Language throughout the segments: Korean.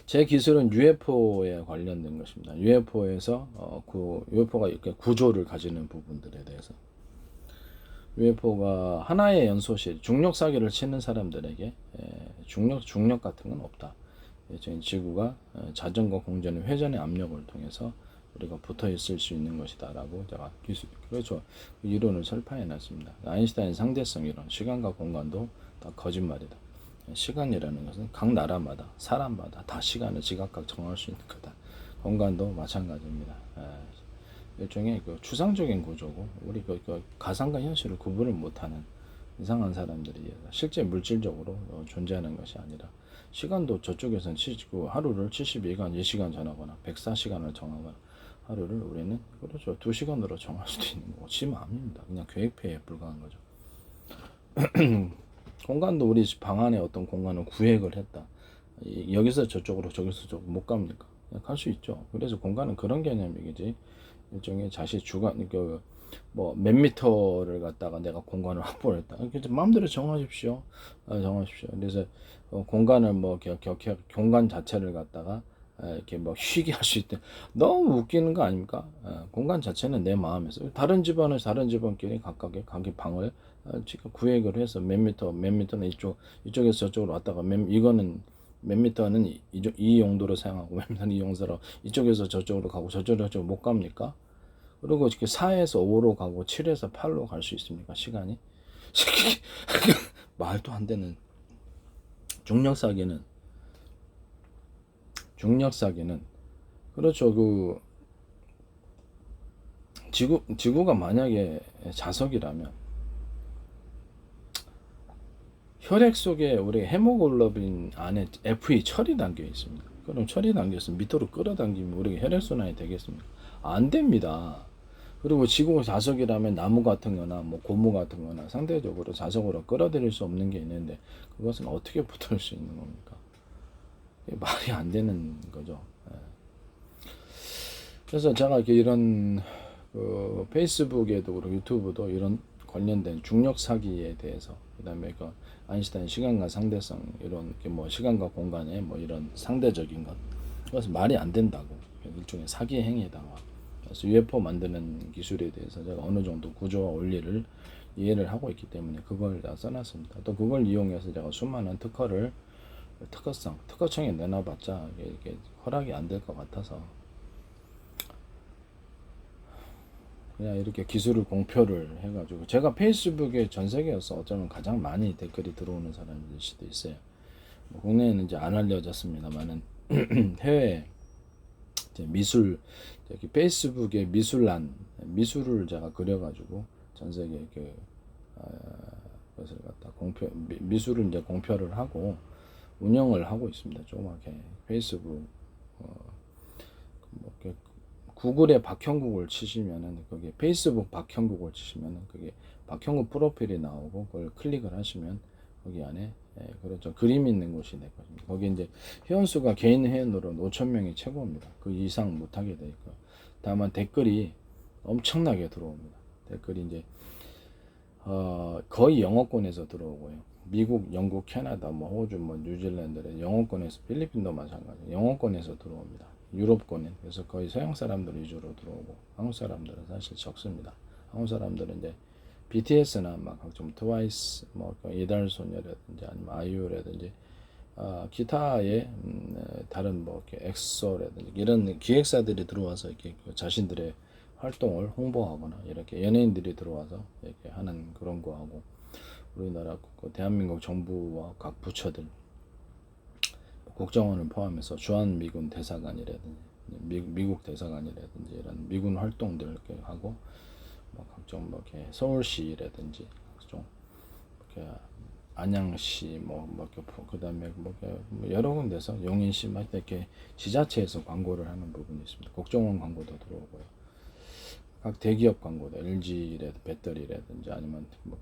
제 기술은 UFO에 관련된 것입니다. UFO에서 그 UFO가 이렇게 구조를 가지는 부분들에 대해서 UFO가 하나의 연소시 중력 사기를 치는 사람들에게 중력 같은 건 없다. 저희 지구가 자전거 공전의 회전의 압력을 통해서 우리가 붙어 있을 수 있는 것이다라고 제가 그렇죠. 이론을 설파해 놨습니다. 아인슈타인 상대성 이론, 시간과 공간도 다 거짓말이다. 시간이라는 것은 각 나라마다 사람마다 다 시간을 지각각 정할 수 있는 거다. 공간도 마찬가지입니다. 일종의 그 추상적인 구조고 우리 그 가상과 현실을 구분을 못하는 이상한 사람들이 실제 물질적으로 존재하는 것이 아니라 시간도 저쪽에서는 하루를 72시간, 2시간 정하거나 104시간을 정하거나 하루를 우리는 그렇죠 2시간으로 정할 수도 있는 거고 지맘입니다. 그냥 계획표에 불과한 거죠. 공간도 우리 방 안에 어떤 공간을 구획을 했다. 여기서 저쪽으로 저기서 저쪽 못 갑니까? 갈 수 있죠. 그래서 공간은 그런 개념이겠지. 일종의 자시 주관 뭐 몇 미터를 갖다가 내가 공간을 확보를 했다. 그래서 마음대로 정하십시오. 정하십시오. 그래서 공간을 뭐 공간 자체를 갖다가 이렇게 뭐 쉬게 할 수 있대. 너무 웃기는 거 아닙니까? 공간 자체는 내 마음에서 다른 집안은 다른 집안끼리 각각의 가게 방을 지금 구획을 해서 몇 미터는 이쪽에서 저쪽으로 왔다가 이거는 몇 미터는 이 용도로 사용하고 몇 미터는 이 용도로 이쪽에서 저쪽으로 가고 저쪽으로 못 갑니까? 그리고 이렇게 4에서 5로 가고 7에서 8로 갈 수 있습니까? 시간이? 말도 안 되는 중력 사기는 그렇죠. 그 지구가 만약에 자석이라면 혈액 속에 우리 헤모글로빈 안에 Fe 철이 담겨 있습니다. 그럼 철이 담겨 있으면 밑으로 끌어당기면 우리가 혈액 순환이 되겠습니까? 안 됩니다. 그리고 지구가 자석이라면 나무 같은 거나 뭐 고무 같은 거나 상대적으로 자석으로 끌어들일 수 없는 게 있는데 그것은 어떻게 붙을 수 있는 겁니까? 말이 안 되는 거죠. 그래서 제가 이렇게 이런 페이스북에도 그렇고 유튜브도 이런 관련된 중력 사기에 대해서 그다음에 그 아인슈타인 시간과 상대성 이런 뭐 시간과 공간의 뭐 이런 상대적인 것 그것은 말이 안 된다고 일종의 사기 행위에다가 그래서 UFO 만드는 기술에 대해서 제가 어느 정도 구조와 원리를 이해를 하고 있기 때문에 그걸 다 써놨습니다. 또 그걸 이용해서 제가 수많은 특허청에 내놔봤자 이게 허락이 안 될 것 같아서 그냥 이렇게 기술을 공표를 해가지고 제가 페이스북에 전 세계에서 어쩌면 가장 많이 댓글이 들어오는 사람일 수도 있어요. 뭐 국내에는 이제 안 알려졌습니다만은 해외 미술 페이스북에 미술을 제가 그려가지고 전 세계 것을 갖다 미술을 이제 공표를 하고 운영을 하고 있습니다. 조그맣게 페이스북 뭐 구글에 박형국을 치시면은 거기 페이스북 박형국을 치시면은 그게 박형국 프로필이 나오고 그걸 클릭을 하시면 거기 안에 그렇죠 그림 있는 곳이 될 것입니다. 거기 이제 회원수가 개인 회원으로 5천 명이 최고입니다. 그 이상 못하게 돼 있고 다만 댓글이 엄청나게 들어옵니다. 댓글이 이제 거의 영어권에서 들어오고요. 미국, 영국, 캐나다, 뭐 호주, 뭐 뉴질랜드의 영어권에서 필리핀도 마찬가지 영어권에서 들어옵니다. 유럽권에 그래서 거의 서양 사람들 위주로 들어오고 한국 사람들은 사실 적습니다. 한국 사람들은 이제 BTS나 막 좀 트와이스, 뭐 이달소녀라든지 아니면 아이유라든지 기타의 다른 뭐 이렇게 엑소라든지 이런 기획사들이 들어와서 이렇게 자신들의 활동을 홍보하거나 이렇게 연예인들이 들어와서 이렇게 하는 그런 거하고 우리나라 대한민국 정부와 각 부처들 국정원을 포함해서 주한미군 대사관이라든지 미국 대사관이라든지 이런 미군 활동들 이렇게 하고 뭐 각종 뭐 이렇게 서울시라든지 각종 이렇게 안양시 그다음에 뭐 여러 군데서 용인시 막 이렇게 지자체에서 광고를 하는 부분이 있습니다. 국정원 광고도 들어오고요. 각 대기업 광고도 LG라든지 배터리라든지 아니면 뭐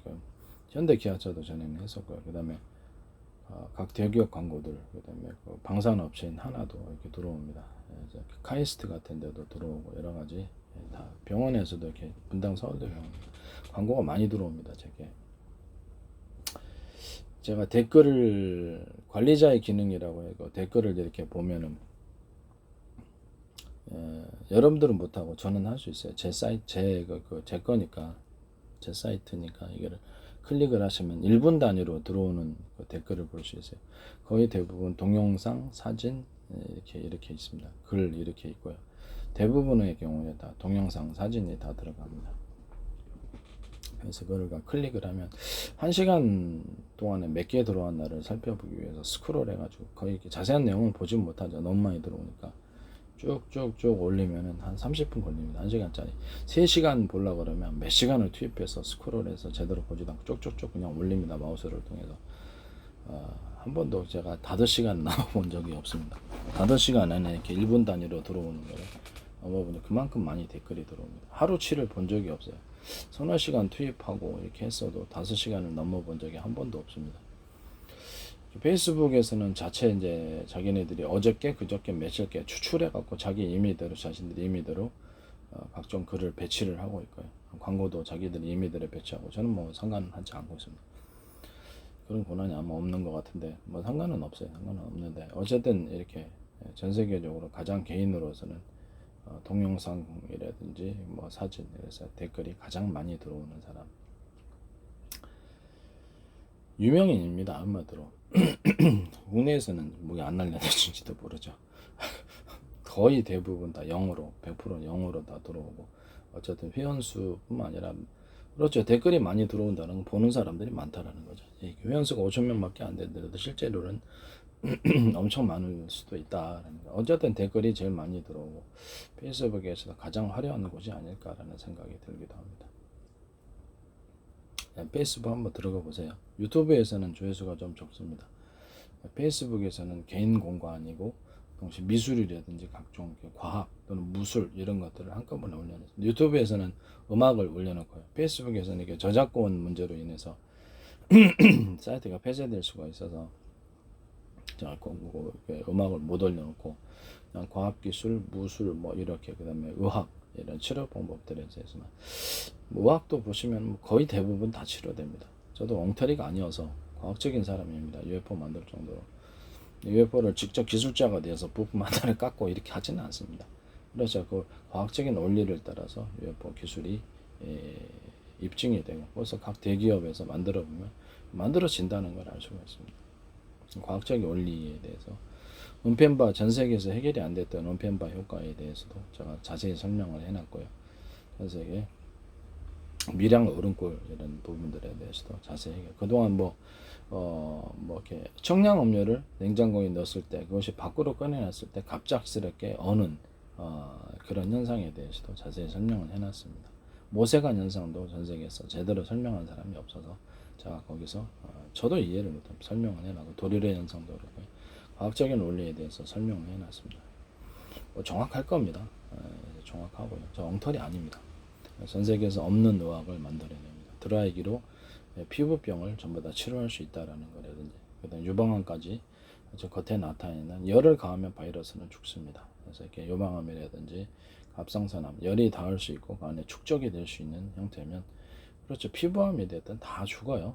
현대기아차도 전에는 했었고요. 그다음에 각 대기업 광고들 그다음에 그 방산업체인 하나도 이렇게 들어옵니다. 카이스트 같은 데도 들어오고 여러 가지 다 병원에서도 이렇게 분당 서울대 병원 광고가 많이 들어옵니다. 제게 제가 댓글을 관리자의 기능이라고 해서 댓글을 이렇게 보면은 여러분들은 못하고 저는 할 수 있어요. 제 사이트 제 거니까 제 사이트니까 이거를 클릭을 하시면 1분 단위로 들어오는 그 댓글을 볼 수 있어요. 거의 대부분 동영상, 사진 이렇게 있습니다. 글 이렇게 있고요. 대부분의 경우에 다 동영상, 사진이 다 들어갑니다. 그래서 그걸 클릭을 하면 1시간 동안에 몇 개 들어왔나를 살펴보기 위해서 스크롤 해가지고 거의 자세한 내용은 보지 못하죠. 너무 많이 들어오니까. 쭉쭉쭉 올리면은 한 30분 걸립니다. 1시간짜리. 3시간 보려고 그러면 몇 시간을 투입해서 스크롤해서 제대로 보지도 않고 쭉쭉쭉 그냥 올립니다. 마우스를 통해서. 한 번도 제가 5시간 남아본 적이 없습니다. 5시간 안에 이렇게 1분 단위로 들어오는 거를 넘어보니 그만큼 많이 댓글이 들어옵니다. 하루치를 본 적이 없어요. 서너 시간 투입하고 이렇게 했어도 5시간을 넘어본 적이 한 번도 없습니다. 페이스북에서는 자체 이제 자기네들이 어저께 그저께 며칠께 추출해 갖고 자기 임의대로 자신들이 임의대로 각종 글을 배치를 하고 있고요. 광고도 자기들이 임의대로 배치하고 저는 뭐 상관하지 않고 있습니다. 그런 권한이 아마 없는 것 같은데 뭐 상관은 없어요. 상관은 없는데 어쨌든 이렇게 전 세계적으로 가장 개인으로서는 동영상이라든지 뭐 사진 그래서 댓글이 가장 많이 들어오는 사람 유명인입니다. 한마디로 국내에서는 뭐가 안 날려다질지도 모르죠. 거의 대부분 다 0으로 100% 0으로 다 들어오고 어쨌든 회원수뿐만 아니라 그렇죠. 댓글이 많이 들어온다는 건 보는 사람들이 많다라는 거죠. 회원수가 5,000명밖에 안 되는데도 실제로는 엄청 많을 수도 있다라는 거. 어쨌든 댓글이 제일 많이 들어오고 페이스북에서 가장 화려한 곳이 아닐까라는 생각이 들기도 합니다. 페이스북 한번 들어가 보세요. 유튜브에서는 조회수가 좀 적습니다. 페이스북에서는 개인 공간이고 동시에 미술이라든지 각종 과학 또는 무술 이런 것들을 한꺼번에 올려놓습니다. 유튜브에서는 음악을 올려놓고요. 페이스북에서는 이게 저작권 문제로 인해서 사이트가 폐쇄될 수가 있어서 음악을 못 올려놓고 그냥 과학기술, 무술 뭐 이렇게 그다음에 의학 이런 치료 방법들에 대해서만 의학도 보시면 거의 대부분 다 치료됩니다. 저도 엉터리가 아니어서 과학적인 사람입니다. UFO 만들 정도로 UFO를 직접 기술자가 되어서 부품 하나를 깎고 이렇게 하지는 않습니다. 그래서 그 과학적인 원리를 따라서 UFO 기술이 입증이 되고 그래서 각 대기업에서 만들어 보면 만들어진다는 걸 알 수가 있습니다. 과학적인 원리에 대해서 은펜바 전 세계에서 해결이 안 됐던 은펜바 효과에 대해서도 제가 자세히 설명을 해놨고요. 전 세계 미량 얼음골 이런 부분들에 대해서도 자세히 그동안 이렇게 청량 음료를 냉장고에 넣었을 때 그것이 밖으로 꺼내놨을 때 갑작스럽게 어는 그런 현상에 대해서도 자세히 설명을 해놨습니다. 모세관 현상도 전 세계에서 제대로 설명한 사람이 없어서 제가 거기서 저도 이해를 못하고 설명을 해놨고 도리레 현상도 그렇고 과학적인 원리에 대해서 설명을 해놨습니다. 정확할 겁니다. 정확하고요. 저 엉터리 아닙니다. 전 세계에서 없는 의학을 만들어냅니다. 드라이기로 피부병을 전부 다 치료할 수 있다라는 거라든지 그다음 유방암까지 저 겉에 나타내는 열을 가하면 바이러스는 죽습니다. 그래서 이렇게 유방암이라든지 갑상선암 열이 닿을 수 있고 그 안에 축적이 될 수 있는 형태면 그렇죠. 피부암이 됐든 다 죽어요.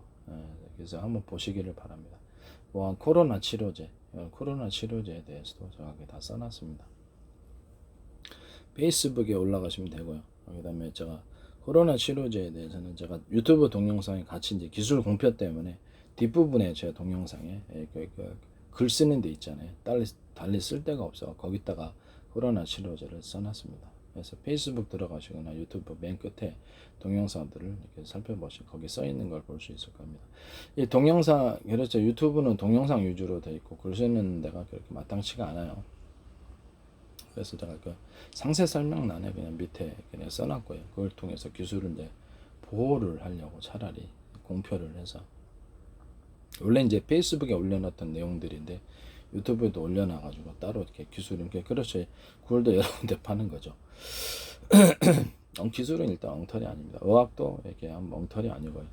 그래서 한번 보시기를 바랍니다. 또한 코로나 치료제에 대해서도 정확히 다 써놨습니다. 페이스북에 올라가시면 되고요. 그 다음에 제가 코로나 치료제에 대해서는 제가 유튜브 동영상에 같이 이제 기술 공표 때문에 뒷부분에 제 동영상에 글 쓰는 데 있잖아요. 달리 쓸 데가 없어. 거기다가 코로나 치료제를 써놨습니다. 그래서 페이스북 들어가시거나 유튜브 맨 끝에 동영상들을 이렇게 살펴보시면 거기 써 있는 걸 볼 수 있을 겁니다. 이 동영상 그렇죠. 유튜브는 동영상 위주로 돼 있고 글 쓰는 데가 그렇게 마땅치가 않아요. 그래서 제가 그 상세 설명란에 그냥 밑에 그냥 써놨고요. 그걸 통해서 기술을 이제 보호를 하려고 차라리 공표를 해서 원래 이제 페이스북에 올려놨던 내용들인데 유튜브에도 올려놔가지고 따로 이렇게 기술은 이렇게 그렇지 굴도 여러 군데 파는 거죠. 기술은 일단 엉터리 아닙니다. 의학도 이렇게 엉터리 아니고요.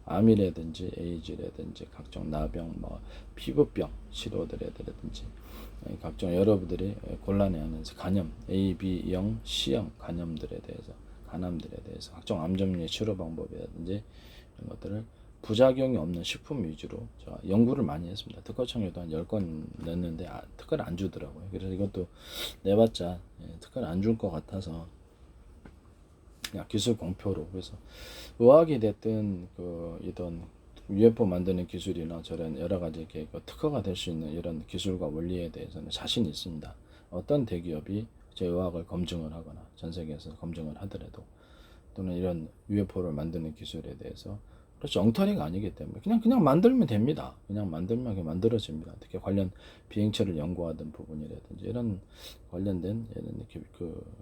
암이라든지 에이즈라든지 각종 나병, 피부병 치료들이라든지 각종 여러분들이 곤란해하는 간염, A, B형, C형 간염들에 대해서 각종 암 점리의 치료 방법이라든지 이런 것들을 부작용이 없는 식품 위주로 제가 연구를 많이 했습니다. 특허청에도 한 10건 냈는데 특허를 안 주더라고요. 그래서 이것도 내봤자 특허를 안 줄 것 같아서 그냥 기술 공표로. 그래서 의학이 됐든 이런 UFO 만드는 기술이나 저런 여러 가지 이렇게 특허가 될 수 있는 이런 기술과 원리에 대해서는 자신이 있습니다. 어떤 대기업이 제 의학을 검증을 하거나 전 세계에서 검증을 하더라도, 또는 이런 UFO를 만드는 기술에 대해서, 그렇죠, 엉터리가 아니기 때문에 그냥 만들면 됩니다. 그냥 만들면 만들어집니다. 특히 관련 비행체를 연구하던 부분이라든지 이런 관련된 이런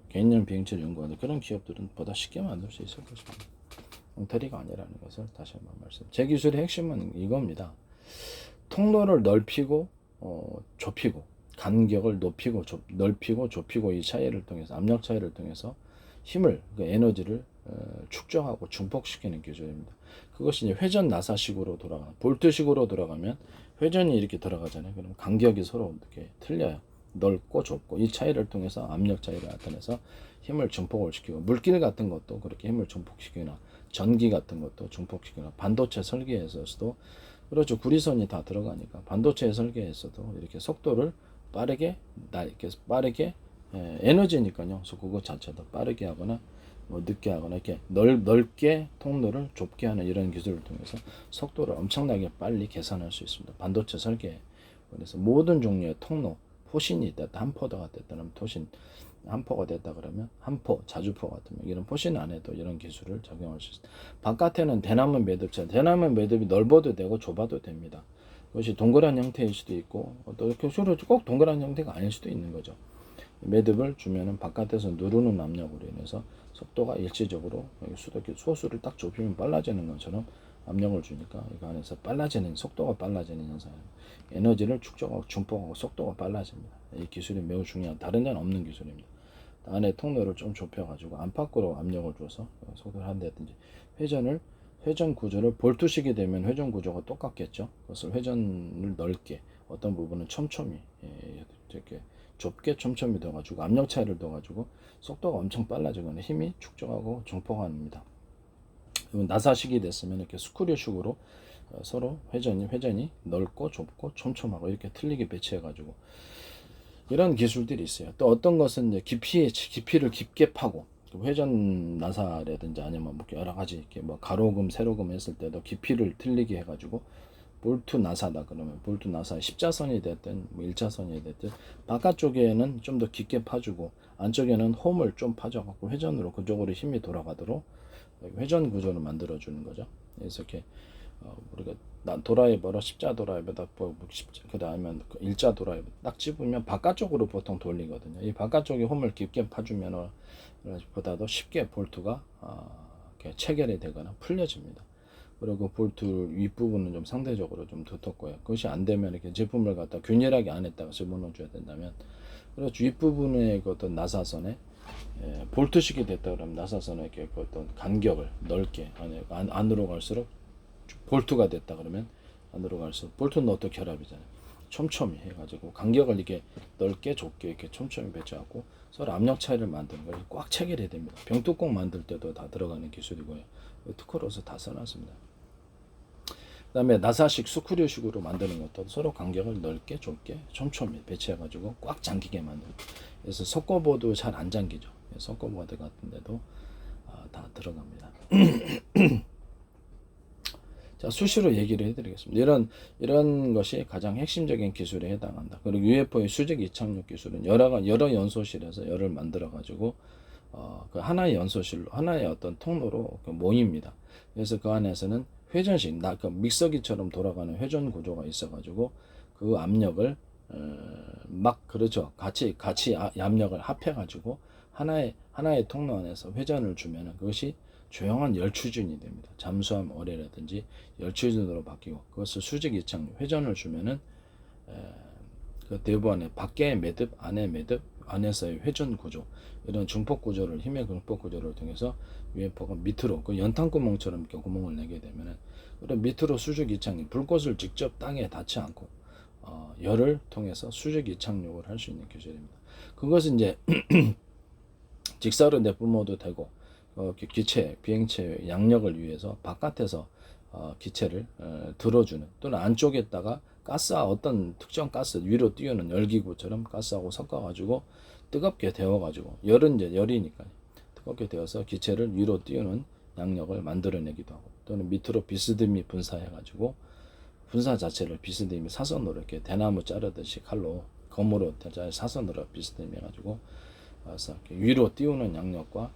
개인용 비행체를 연구하는 그런 기업들은 보다 쉽게 만들 수 있을 것입니다. 엉터리가 아니라는 것을 다시 한번 말씀. 제 기술의 핵심은 이겁니다. 통로를 넓히고 좁히고, 간격을 높이고 넓히고 좁히고, 이 차이를 통해서, 압력 차이를 통해서 힘을, 에너지를 축적하고 증폭시키는 기술입니다. 그것이 이제 회전 나사식으로 돌아가는, 볼트식으로 돌아가면 회전이 이렇게 들어가잖아요. 그럼 간격이 서로 이렇게 틀려요. 넓고 좁고, 이 차이를 통해서 압력 차이를 나타내서 힘을 증폭을 시키고, 물길 같은 것도 그렇게 힘을 증폭시키거나, 전기 같은 것도 증폭시키거나, 반도체 설계에서도 그렇죠. 구리선이 다 들어가니까 반도체 설계에서도 이렇게 속도를 빠르게 에너지니까요. 그래서 그거 자체도 빠르게 하거나 늦게 하거나, 이렇게 넓게 통로를 좁게 하는 이런 기술을 통해서 속도를 엄청나게 빨리 계산할 수 있습니다. 반도체 설계. 그래서 모든 종류의 통로, 포신이 됐다, 한포가 됐다면 토신, 한포가 됐다 그러면 한포, 자주포 같은 이런 포신 안에도 이런 기술을 적용할 수 있습니다. 바깥에는 대나무 매듭처럼, 대나무 매듭이 넓어도 되고 좁아도 됩니다. 그것이 동그란 형태일 수도 있고, 또 이렇게 꼭 동그란 형태가 아닐 수도 있는 거죠. 매듭을 주면은 바깥에서 누르는 압력으로 인해서 속도가 일시적으로, 소수를 딱 좁히면 빨라지는 것처럼 압력을 주니까 이거 안에서 빨라지는, 속도가 빨라지는 현상이에요. 에너지를 축적하고 증폭하고 속도가 빨라집니다. 이 기술이 매우 중요한, 다른 데는 없는 기술입니다. 안에 통로를 좀 좁혀가지고 안팎으로 압력을 줘서 속도를 한다든지, 회전 구조를 볼트식이 되면 회전 구조가 똑같겠죠. 그것을 회전을 넓게, 어떤 부분은 촘촘히 이렇게 좁게 촘촘히 둬가지고 압력 차이를 둬가지고 속도가 엄청 빨라지거나 힘이 축적하고 증폭합니다. 나사식이 됐으면 이렇게 스크류식으로 서로 회전이 넓고 좁고 촘촘하고 이렇게 틀리게 배치해가지고 이런 기술들이 있어요. 또 어떤 것은 이제 깊이를 깊게 파고, 회전 나사라든지 아니면 뭐 여러 가지 이렇게 가로금 세로금 했을 때도 깊이를 틀리게 해가지고, 볼트 나사다 그러면 볼트 나사 십자선이 됐든 일자선이 됐든 바깥쪽에는 좀 더 깊게 파주고, 안쪽에는 홈을 좀 파줘갖고 회전으로 그쪽으로 힘이 돌아가도록 회전 구조를 만들어 주는 거죠. 그래서 이렇게 우리가 도라이버로 십자 도라이버다, 그 다음에 일자 도라이버 딱 집으면 바깥쪽으로 보통 돌리거든요. 이 바깥쪽에 홈을 깊게 파주면 보다도 쉽게 볼트가 체결이 되거나 풀려집니다. 그리고 볼트 윗부분은 좀 상대적으로 좀 두텁고요. 그것이 안 되면 이렇게 제품을 갖다 균일하게 안에다가 집어넣어 줘야 된다면, 그리고 윗부분의 어떤 나사선에 볼트식이 됐다 그러면 나사선에 이렇게 어떤 간격을 넓게 안으로 갈수록, 볼트가 됐다 그러면 안으로 갈수록, 볼트는 어떤 결합이잖아요. 촘촘히 해가지고 간격을 이렇게 넓게 좁게 이렇게 촘촘히 배치하고 서로 압력 차이를 만드는 걸 꽉 체결해야 됩니다. 병뚜껑 만들 때도 다 들어가는 기술이고요. 특허로서 다 써놨습니다. 그 다음에 나사식 스크류식으로 만드는 것도 서로 간격을 넓게 좁게 촘촘히 배치해가지고 꽉 잠기게 만들고, 그래서 석고보도 잘 안 잠기죠. 석고보드 같은 데도 다 들어갑니다. 자, 수시로 얘기를 해드리겠습니다. 이런 것이 가장 핵심적인 기술에 해당한다. 그리고 UFO의 수직 이착륙 기술은 여러 연소실에서 열을 만들어가지고 그 하나의 연소실로, 하나의 어떤 통로로 모입니다. 그래서 그 안에서는 회전식, 그 믹서기처럼 돌아가는 회전 구조가 있어가지고 그 압력을 그렇죠. 같이 압력을 합해가지고 하나의 통로 안에서 회전을 주면은 그것이 조용한 열추진이 됩니다. 잠수함 어뢰라든지 열추진으로 바뀌고, 그것을 수직 이착륙, 회전을 주면은 그 대부분의 밖의 매듭, 안의 매듭, 안에서의 회전 구조, 이런 중폭 구조를, 힘의 중폭 구조를 통해서 UFO가 밑으로, 그 연탄구멍처럼 이렇게 구멍을 내게 되면은, 그런 밑으로 수직 이착륙, 불꽃을 직접 땅에 닿지 않고 열을 통해서 수직 이착륙을 할 수 있는 기술입니다. 그것은 이제 직사로 내뿜어도 되고, 기체, 비행체 양력을 위해서 바깥에서 기체를 들어주는, 또는 안쪽에다가 어떤 특정 가스 위로 띄우는 열기구처럼 가스하고 섞어가지고 뜨겁게 데워가지고, 열은 이제 열이니까 뜨겁게 데워서 기체를 위로 띄우는 양력을 만들어내기도 하고, 또는 밑으로 비스듬히 분사해가지고 분사 자체를 비스듬히 사선으로 이렇게 대나무 자르듯이 칼로 검으로 사선으로 비스듬히 해가지고 위로 띄우는 양력과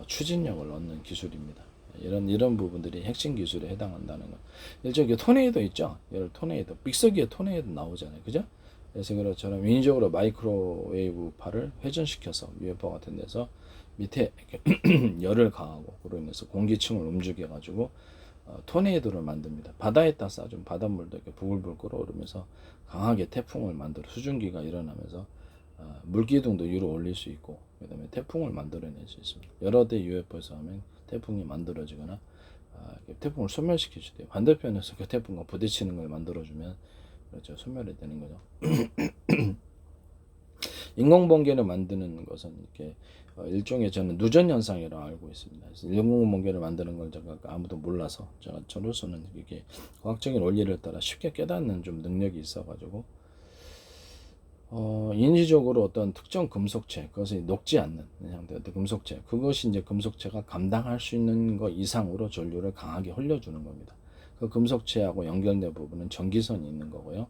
추진력을 얻는 기술입니다. 이런 부분들이 핵심 기술에 해당한다는 것. 일종의 토네이도 있죠. 예를 토네이도, 믹서기에 토네이도 나오잖아요, 그죠? 그래서 그처럼 인위적으로 마이크로웨이브파를 회전시켜서 UFO 같은 데서 밑에 열을 가하고, 그로 인해서 공기층을 움직여 가지고 토네이도를 만듭니다. 바다에다 쏴준 바닷물도 이렇게 부글부글 끓어오르면서 강하게 태풍을 만들어, 수증기가 일어나면서 물기둥도 위로 올릴 수 있고, 그 다음에 태풍을 만들어낼 수 있습니다. 여러 대 UFO에서 하면 태풍이 만들어지거나 태풍을 소멸시킬 수도 있고, 반대편에서 그 태풍과 부딪히는 걸 만들어주면 그렇죠, 소멸이 되는 거죠. 인공번개를 만드는 것은 이렇게 일종의 저는 누전 현상이라고 알고 있습니다. 그래서 인공번개를 만드는 걸 제가 아무도 몰라서 저로서는 이게 과학적인 원리를 따라 쉽게 깨닫는 좀 능력이 있어가지고 인위적으로 어떤 특정 금속체, 그것이 녹지 않는 형태의 금속체, 그것이 이제 금속체가 감당할 수 있는 것 이상으로 전류를 강하게 흘려주는 겁니다. 그 금속체하고 연결된 부분은 전기선이 있는 거고요.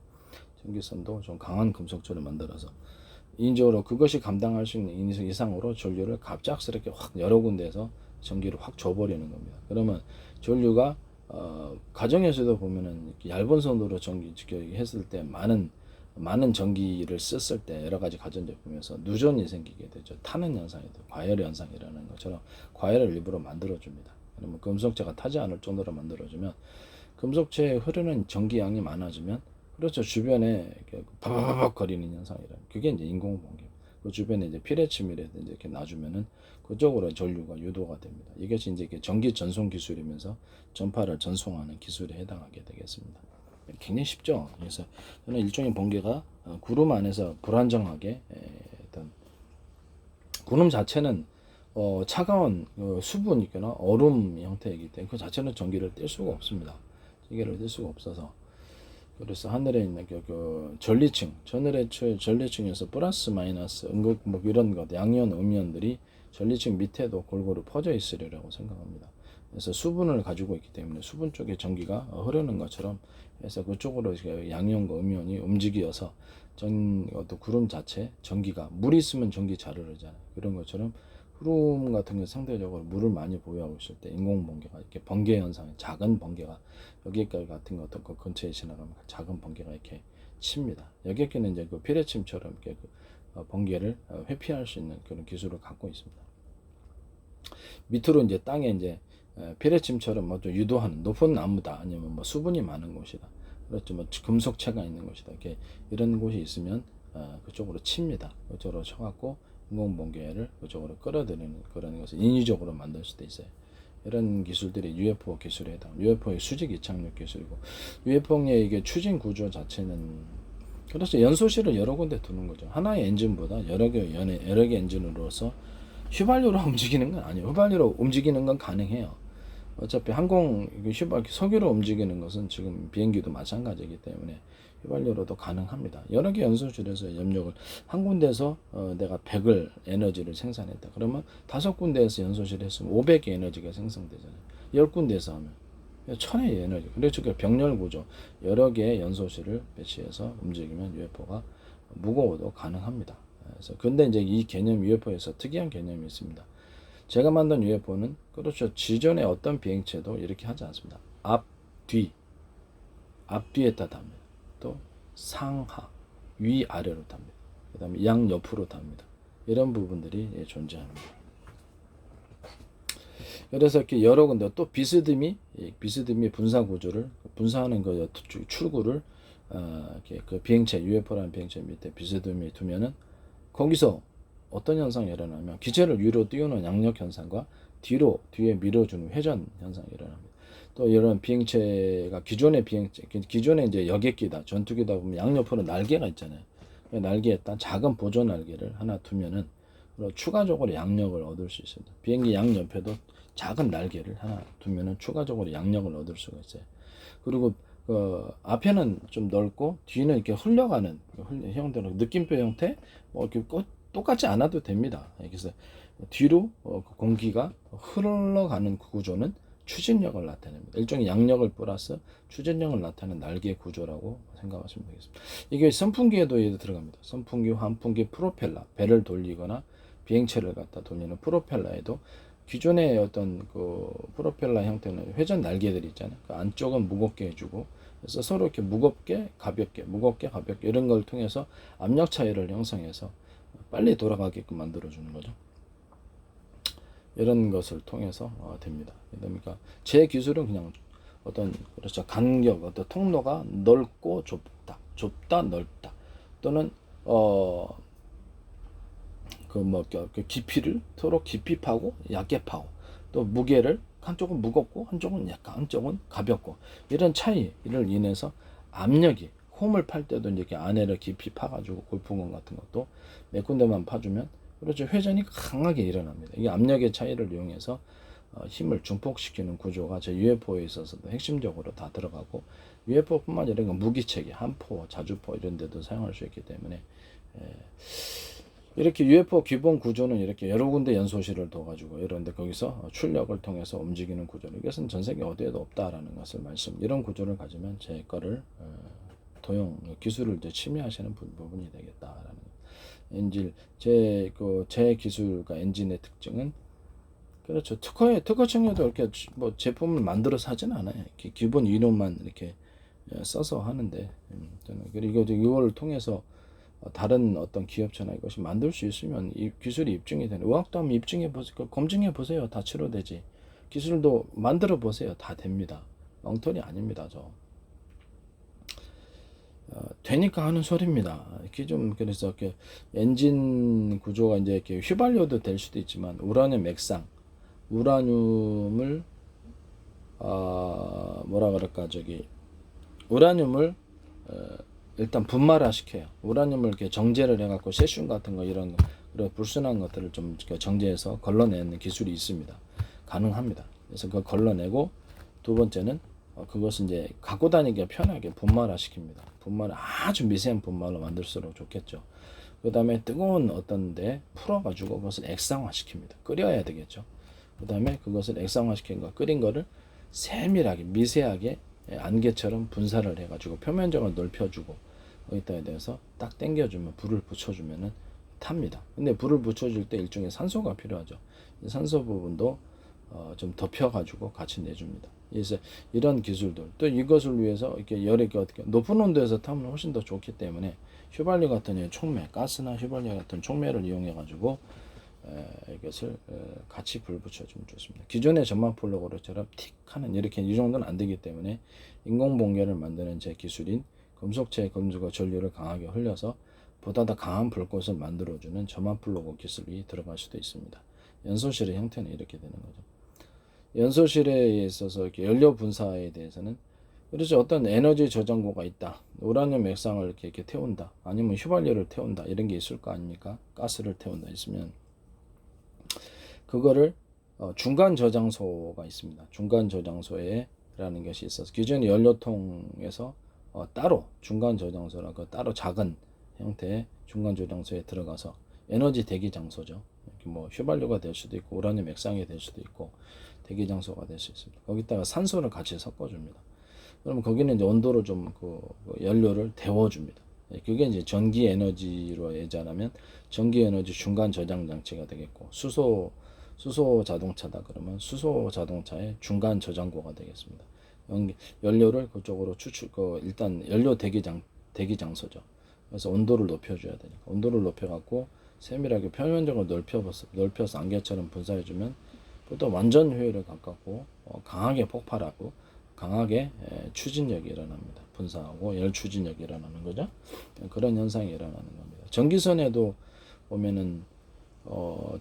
전기선도 좀 강한 금속체를 만들어서 인위적으로 그것이 감당할 수 있는 이상으로 전류를 갑작스럽게 확 여러 군데에서 전기를 확 줘버리는 겁니다. 그러면 전류가 가정에서도 보면은 얇은 선으로 전기 했을 때 많은 전기를 썼을 때 여러 가지 가전제품에서 누전이 생기게 되죠. 타는 현상이 돼요. 과열 현상이라는 것처럼 과열을 일부러 만들어줍니다. 그러면 금속체가 타지 않을 정도로 만들어주면 금속체에 흐르는 전기량이 많아지면, 그렇죠, 주변에 바바바박 거리는 현상이라, 그게 이제 인공번개. 그 주변에 이제 피레침이라든지 이렇게 놔주면은 그쪽으로 전류가 유도가 됩니다. 이것이 이제 전기 전송 기술이면서 전파를 전송하는 기술에 해당하게 되겠습니다. 굉장히 쉽죠. 그래서 저는 일종의 번개가 구름 안에서 불안정하게 어떤 구름 자체는 차가운 수분이거나 얼음 형태이기 때문에 그 자체는 전기를 뗄 수가 없습니다. 전기를 뗄 수가 없어서, 그래서 하늘에 있는 전리층, 전리층에서 플러스 마이너스 음극 뭐 이런 것, 양이온 음이온들이 전리층 밑에도 골고루 퍼져 있으리라고 생각합니다. 그래서 수분을 가지고 있기 때문에 수분 쪽에 전기가 흐르는 것처럼 해서 그쪽으로 양이온과 음이온이 움직여서 구름 자체 전기가, 물이 있으면 전기 잘 흐르잖아요. 그런 것처럼 구름 같은 게 상대적으로 물을 많이 보유하고 있을 때 인공번개가 이렇게 번개 현상, 작은 번개가 여기까지 같은 것 그 근처에 지나가면 작은 번개가 이렇게 칩니다. 여기에는 이제 그 피레침처럼 이렇게 번개를 회피할 수 있는 그런 기술을 갖고 있습니다. 밑으로 이제 땅에 이제 피레침처럼 뭐 좀 유도하는 높은 나무다, 아니면 뭐 수분이 많은 곳이다, 그렇죠, 뭐 금속체가 있는 곳이다, 이렇게 이런 곳이 있으면 그쪽으로 칩니다. 그쪽으로 쳐갖고 인공번개를 그쪽으로 끌어들이는 그런 것을 인위적으로 만들 수도 있어요. 이런 기술들이 UFO 기술에 해당. UFO의 수직 이착륙 기술이고, UFO의 이게 추진 구조 자체는, 그래서 연소실을 여러 군데 두는 거죠. 하나의 엔진보다 여러 개 엔진으로서 휘발유로 움직이는 건 아니에요. 휘발유로 움직이는 건 가능해요. 어차피 석유로 움직이는 것은 지금 비행기도 마찬가지이기 때문에 휘발유로도 가능합니다. 여러 개 연소실에서 염력을 한 군데서 내가 100을 에너지를 생산했다. 그러면 5군데에서 연소실을 했으면 500의 에너지가 생성되잖아요. 10군데에서 하면 1000의 에너지. 그래서 병렬 구조, 여러 개의 연소실을 배치해서 움직이면 UFO가 무거워도 가능합니다. 그래서 근데 이제 이 개념 UFO에서 특이한 개념이 있습니다. 제가 만든 UFO는 그렇죠, 지전의 어떤 비행체도 이렇게 하지 않습니다. 앞뒤에다 답니다. 또 상하, 위아래로 답니다. 그 다음에 양옆으로 답니다. 이런 부분들이 존재합니다. 그래서 이렇게 여러 군데 또 비스듬히 분사 구조를 분사하는 그 출구를 이렇게 그 비행체, UFO라는 비행체 밑에 비스듬히 두면은 거기서 어떤 현상이 일어나면 기체를 위로 띄우는 양력 현상과 뒤에 밀어주는 회전 현상이 일어납니다. 또 이런 비행체가 기존의 이제 여객기다, 전투기다 보면 양옆으로 날개가 있잖아요. 날개에 딱 작은 보조 날개를 하나 두면은 추가적으로 양력을 얻을 수 있습니다. 비행기 양옆에도 작은 날개를 하나 두면은 추가적으로 양력을 얻을 수가 있어요. 그리고 앞에는 좀 넓고 뒤는 이렇게 흘러가는 형태로 느낌표 형태 뭐 이렇게 똑같지 않아도 됩니다. 그래서 뒤로 공기가 흘러가는 구조는 추진력을 나타냅니다. 일종의 양력을 플러스 추진력을 나타내는 날개 구조라고 생각하시면 되겠습니다. 이게 선풍기에도 얘도 들어갑니다. 선풍기, 환풍기, 프로펠러, 배를 돌리거나 비행체를 갖다 돌리는 프로펠러에도 기존의 어떤 그 프로펠러 형태는 회전 날개들이 있잖아요. 그 안쪽은 무겁게 해주고 그래서 서로 이렇게 무겁게 가볍게 이런 걸 통해서 압력 차이를 형성해서 빨리 돌아가게끔 만들어주는 거죠. 이런 것을 통해서 됩니다. 그러니까 제 기술은 그냥 어떤 그렇죠 간격 어떤 통로가 넓고 좁다 넓다 또는 그 깊이를 서로 깊이 파고 얇게 파고 또 무게를 한쪽은 무겁고 한쪽은 가볍고 이런 차이를 인해서 압력이 홈을 팔 때도 이렇게 안에를 깊이 파가지고 골프공 같은 것도 몇 군데만 파주면 그렇죠 회전이 강하게 일어납니다. 이게 압력의 차이를 이용해서 힘을 중폭시키는 구조가 저 UFO에 있어서도 핵심적으로 다 들어가고 UFO뿐만 아니라 무기체계, 함포, 자주포 이런 데도 사용할 수 있기 때문에 이렇게 UFO 기본 구조는 이렇게 여러 군데 연소실을 둬가지고 이런데 거기서 출력을 통해서 움직이는 구조를 이것은 전 세계 어디에도 없다라는 것을 이런 구조를 가지면 제 거를 도용 기술을 이제 침해하시는 부분이 되겠다라는 엔진 제 기술과 엔진의 특징은 그렇죠 특허청에도 이렇게 뭐 제품을 만들어서 하진 않아요. 이렇게 기본 이론만 이렇게 써서 하는데 저는 그리고 이걸 통해서 다른 어떤 기업체나 이것이 만들 수 있으면 이 기술이 입증이 되는 의학도 한번 입증해 보세요. 검증해 보세요. 다 치료되지. 기술도 만들어 보세요. 다 됩니다. 엉터리 아닙니다. 되니까 하는 소리입니다. 이렇게 좀 그래서 이렇게 엔진 구조가 이제 이렇게 휘발유도 될 수도 있지만 우라늄 액상, 우라늄을 뭐라 그럴까 우라늄을 일단 분말화 시켜요. 우라늄을 이렇게 정제를 해갖고 세슘 같은 거 이런 거 그리고 불순한 것들을 좀 정제해서 걸러내는 기술이 있습니다. 가능합니다. 그래서 그걸 걸러내고 두 번째는 그것을 이제 갖고 다니기가 편하게 분말화 시킵니다. 아주 미세한 분말로 만들수록 좋겠죠. 그 다음에 뜨거운 어떤데 풀어가지고 그것을 액상화 시킵니다. 끓여야 되겠죠. 그 다음에 그것을 액상화 시킨 거 끓인 거를 세밀하게 미세하게 안개처럼 분사를 해가지고 표면적으로 넓혀주고 거기다에 대해서 딱 당겨주면 불을 붙여주면은 탑니다. 근데 불을 붙여줄 때 일종의 산소가 필요하죠. 산소 부분도 좀 덮여가지고 같이 내줍니다. 그래서 이런 기술들 또 이것을 위해서 이렇게 열이 어떻게 높은 온도에서 타면 훨씬 더 좋기 때문에 휘발유 같은 촉매, 가스나 휘발유 같은 촉매를 이용해가지고 이것을 같이 불 붙여주면 좋습니다. 기존의 전만 플러그처럼 틱 하는 이렇게 이 정도는 안 되기 때문에 인공 봉개를 만드는 제 기술인 금속체 금속과 전류를 강하게 흘려서 보다 더 강한 불꽃을 만들어주는 전만 플러그 기술이 들어갈 수도 있습니다. 연소실의 형태는 이렇게 되는 거죠. 연소실에 있어서 이렇게 연료 분사에 대해서는 그렇죠. 어떤 에너지 저장고가 있다. 우라늄 액상을 이렇게 태운다. 아니면 휘발유를 태운다. 이런 게 있을 거 아닙니까? 가스를 태운다 있으면 그거를 중간 저장소가 있습니다. 중간 저장소에라는 것이 있어서 기존의 연료통에서 따로 중간 저장소라고 따로 작은 형태의 중간 저장소에 들어가서 에너지 대기 장소죠. 뭐 휘발유가 될 수도 있고 우라늄 액상이 될 수도 있고 대기 장소가 될 수 있습니다. 거기다가 산소를 같이 섞어줍니다. 그러면 거기는 이제 온도를 좀 연료를 데워줍니다. 그게 이제 전기 에너지로 예전하면 전기 에너지 중간 저장 장치가 되겠고 수소 자동차다 그러면 수소 자동차의 중간 저장고가 되겠습니다. 연료를 그쪽으로 일단 연료 대기 장소죠. 그래서 온도를 높여줘야 되니까 온도를 높여갖고 세밀하게 표면적으로 넓혀서 안개처럼 분사해주면 보통 완전 효율에 가깝고 강하게 폭발하고 강하게 추진력이 일어납니다. 분사하고 열 추진력이 일어나는 거죠. 그런 현상이 일어나는 겁니다. 전기선에도 보면은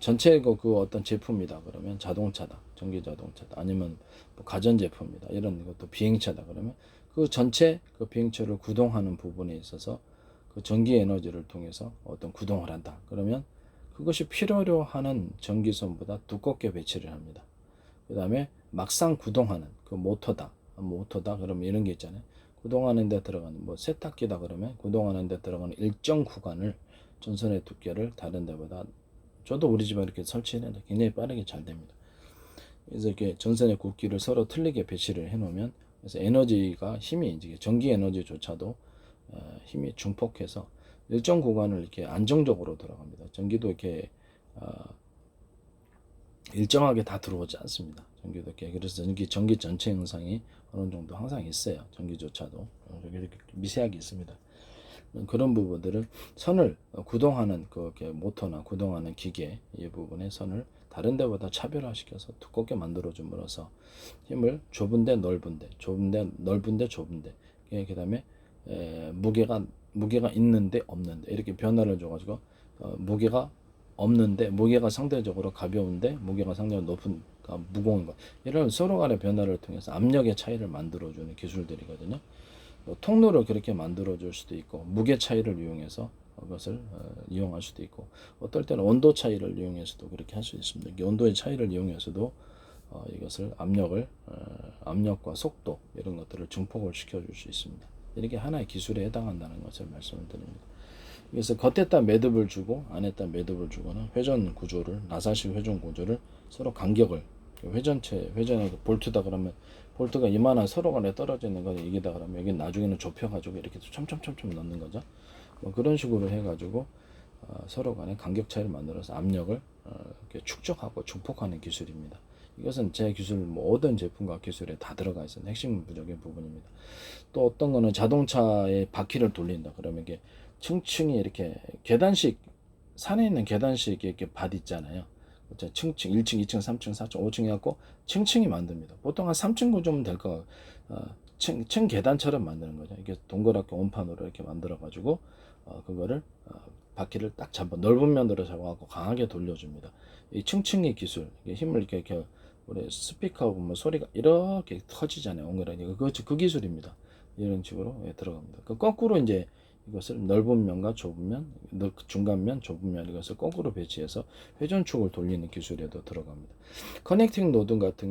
전체 그 어떤 제품이다 그러면 자동차다, 전기 자동차다, 아니면 뭐 가전 제품이다 이런 것도 비행차다 그러면 그 전체 그 비행체를 구동하는 부분에 있어서 그 전기 에너지를 통해서 어떤 구동을 한다. 그러면 그것이 필요로 하는 전기선보다 두껍게 배치를 합니다. 그 다음에 막상 구동하는 그 모터다. 모터다 그러면 이런 게 있잖아요. 구동하는 데 들어가는 뭐 세탁기다 그러면 구동하는 데 들어가는 일정 구간을 전선의 두께를 다른 데보다 저도 우리 집에 이렇게 설치했는데 굉장히 빠르게 잘 됩니다. 그래서 이렇게 전선의 굵기를 서로 틀리게 배치를 해 놓으면 그래서 에너지가 힘이 이제 전기 에너지조차도 힘이 중폭해서 일정 구간을 이렇게 안정적으로 돌아갑니다. 전기도 이렇게 일정하게 다 들어오지 않습니다. 전기도 이렇게 그래서 전기 전체 현상이 어느 정도 항상 있어요. 전기조차도 이렇게 미세하게 있습니다. 그런 부분들을 선을 구동하는 그 모터나 구동하는 기계 이 부분의 선을 다른 데보다 차별화시켜서 두껍게 만들어 줌으로써 힘을 좁은데 넓은데 좁은데 넓은데 좁은데 그다음에 무게가 있는데 없는데 이렇게 변화를 줘가지고 무게가 없는데 무게가 상대적으로 가벼운데 무게가 상대적으로 높은 무거운 거 이런 서로 간의 변화를 통해서 압력의 차이를 만들어주는 기술들이거든요. 뭐 통로를 그렇게 만들어 줄 수도 있고 무게 차이를 이용해서 그것을 이용할 수도 있고 어떨 때는 온도 차이를 이용해서도 그렇게 할 수 있습니다. 온도의 차이를 이용해서도 이것을 압력과 속도 이런 것들을 증폭을 시켜줄 수 있습니다. 이렇게 하나의 기술에 해당한다는 것을 말씀을 드립니다. 그래서 겉에다 매듭을 주고 안에다 매듭을 주거나 회전 구조를 나사식 회전 구조를 서로 간격을 회전의 볼트다 그러면 볼트가 이만한 서로 간에 떨어져 있는 거 이기다 그러면 여기 나중에는 좁혀가지고 이렇게 촘촘촘촘 넣는 거죠. 뭐 그런 식으로 해가지고 서로 간에 간격 차이를 만들어서 압력을 이렇게 축적하고 증폭하는 기술입니다. 이것은 제 기술 모든 제품과 기술에 다 들어가 있는 핵심적인 부분입니다. 또 어떤 거는 자동차의 바퀴를 돌린다 그러면 이게 층층이 이렇게 계단식 산에 있는 계단식 이렇게 밭 있잖아요. 층층 1층, 2층, 3층, 4층, 5층 해갖고 층층이 만듭니다. 보통 한 3층 구조면 될 거, 층 계단처럼 만드는 거죠. 이게 동그랗게 온판으로 이렇게 만들어가지고 그거를 바퀴를 딱 잡아 넓은 면으로 잡아갖고 강하게 돌려줍니다. 이 층층이 기술, 힘을 이렇게 우리 스피커 보면 소리가 이렇게 터지잖아요. 옹그라니 그 기술입니다. 이런 식으로 들어갑니다. 그 거꾸로 이제 이것을 넓은 면과 좁은 면, 중간면, 좁은 면 이것을 거꾸로 배치해서 회전축을 돌리는 기술에도 들어갑니다. 커넥팅 노드 같은